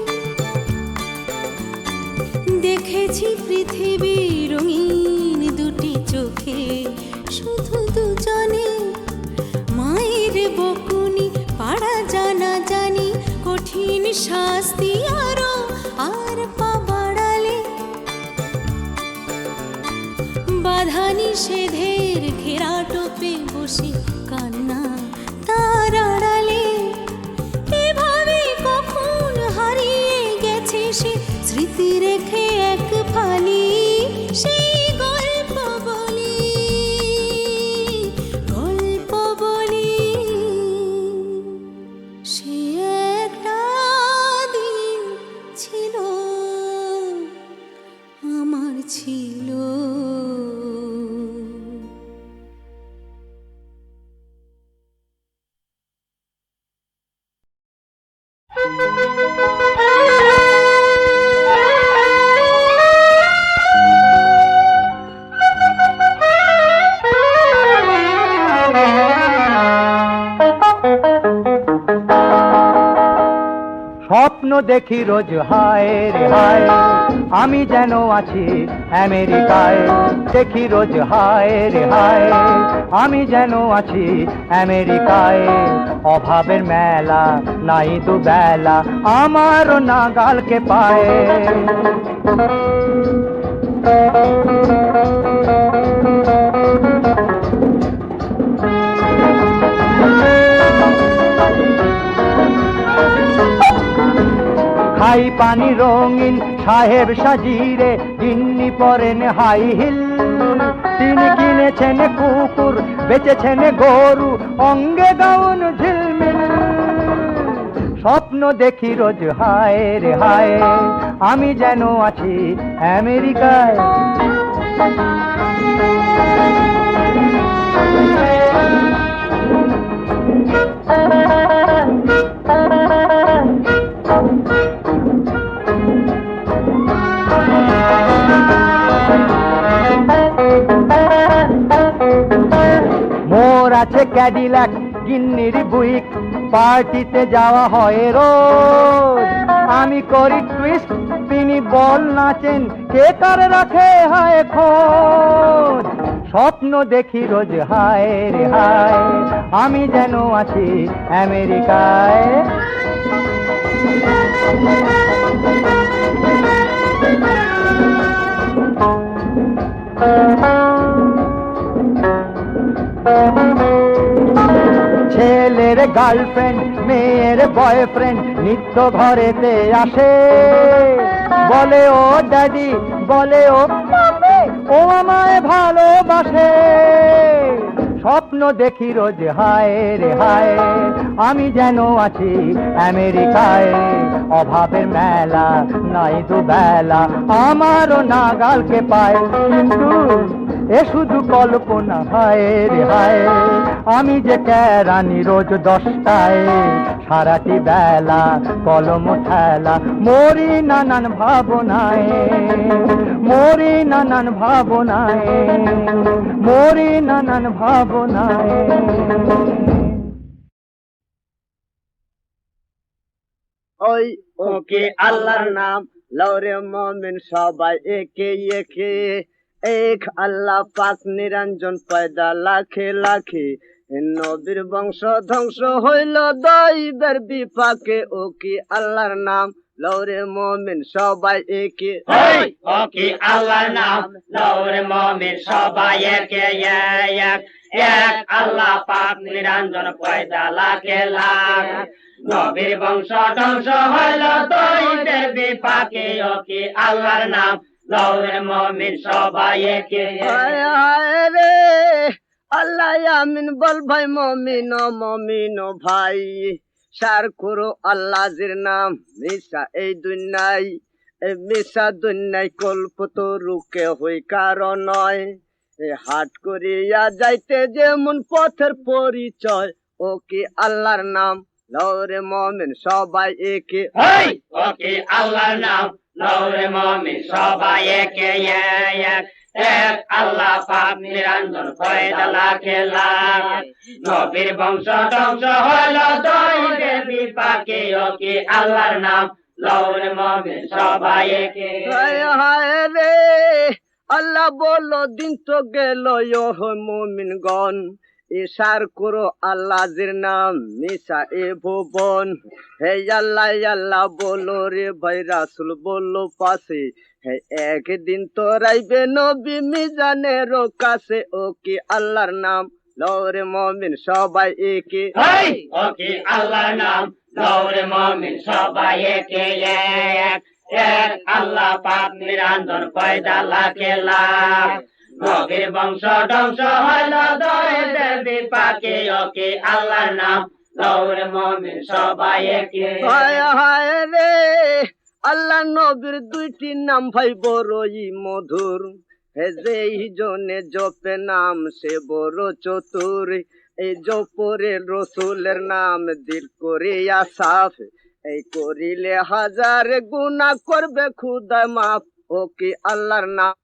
দেখেছি পৃথিবী রঙিন দুটি চোখে, শুধু দুজনে মায়ের বকুনি পাড়া জানা জানি, কঠিন শাস্তি আরো আর পা বাড়ালে, বাধা নিষেধের ঘেরা টোপে বসে কান্না তার আড়ালে, এভাবে কখন হারিয়ে গেছে সে স্মৃতি রেখে এক ফালি, সেই গল্প বলি, গল্প বলি। সে একটা দিন ছিল, আমার ছিল। স্বপ্ন দেখি রোজ হায় রে হায়, আমি যেন আছি আমেরিকায়। দেখি রোজ হায় রে হায়, আমি যেন আছি আমেরিকায়। অভাবের মেলা নাই দুবেলা, আমারও নাগালকে পায়। খাই পানি রঙিন সাহেব সাজিরে, গিন্নি পরেন হাই হিল। তিনি কিনেছেন কুকুর, বেচেছেন গরু, অঙ্গে গাউন ঝিলমিল। স্বপ্ন দেখি রোজ হায় রে হায়, আমি যেন আছি আমেরিকায়। মোর আছে ক্যাডিল্যাক, গিন্নির বুইক, পার্টিতে যাওয়া হয় রোজ। আমি করি টুইস্ট, তিনি বল নাচেন, কে কার রাখে হায় খোঁজ। স্বপ্ন দেখি রোজ হায় রে হায়, আমি যেন আছি আমেরিকায়। ছেলের গার্লফ্রেন্ড, মেয়ের বয়ফ্রেন্ড নিত্য ঘরেতে আসে। বলে ও ড্যাডি, বলে ও মাম্মি, ও আমায় ভালোবাসে। স্বপ্ন দেখি রোজ হায় রে হায়, আমি যেন আছি আমেরিকায়। অভাবের মেলা নাই দুবেলা, আমারও নাগালকে পায়। কিন্তু এ শুধু কল্পনা হায় রে হায়, আমি যে কেরানি রোজ 10টায়। সারাটি বেলা কলম ঠেলা, মরি নানান ভাবনায়, মরি নানান ভাবনায়, মরি নানান ভাবনায়। ওই ও কি আল্লাহর নাম লওরে মুমিন সবাই একে একে এক আল্লাহ পাক নিরঞ্জন পয়দা লাখে লাখে নবীর বংশ ধ্বংস হইল দৈবের বিপাকে ও কি আল্লাহর নাম লওরে মুমিন সবাই একে ও কি আল্লাহর নাম লওরে মুমিন সবাই একে এক এক আল্লাহ পাক নিরঞ্জন পয়দা লাখে লাখ নবীর বংশ ধ্বংস হইল দৈবের বিপাকে ও কি আল্লাহর নাম লওরে মুমিন সবাই একে হায় হায় রে আল্লাহ আমিন বল ভাই মমিন মমিন ভাই সার করো আল্লাহর নাম মিশা এই দুনিয়ায় এই মিশা দুনিয়ায় কল্পত রুকে হই কারণ নয় এ হাট করিয়া যাইতে যেমন পথের পরিচয় ও কি আল্লাহর নাম লওরে মুমিন সবাই একে ও কি আল্লাহর নাম লওরে মুমিন সবাই একে এক এক আল্লাহ পাক নিরঞ্জন পয়দা লাখে লাখ নবীর বংশ ধ্বংস হইল দৈবের বিপাকে ও কি আল্লাহর নাম লওরে মুমিন সবাই একে হায় হায় রে আল্লাহ বলো দিন তো গেল ও মুমিন গণ ইশার করো আল্লাহর নাম মিশা এ ভুবন হে আল্লাহ আল্লাহ বলো রে ভাই রাসূল বলো পাশে হে একদিন তো রাইবে নবী মিজানের কাছে ও কি আল্লাহর নাম লওরে মুমিন সবাই একে ও কি আল্লাহর নাম লওরে মুমিন সবাই একে এক এক আল্লাহ পাক নিরঞ্জন পয়দা লাখে লাখ নবীর বংশ ধ্বংস হইল দৈবের বিপাকে ও কি আল্লাহর নাম লওরে মুমিন সবাই একে হায় হায় রে আল্লাহ নবীর দুইটি নাম ভাই বড়ই মধুর হে যেই জনে জপে নাম সে বড় চতুর এই জপরে রসুলের নাম দিল করিয়া সাফ এই করিলে হাজার গুনাহ করবে খুদা মাফ ও কি আল্লাহর নাম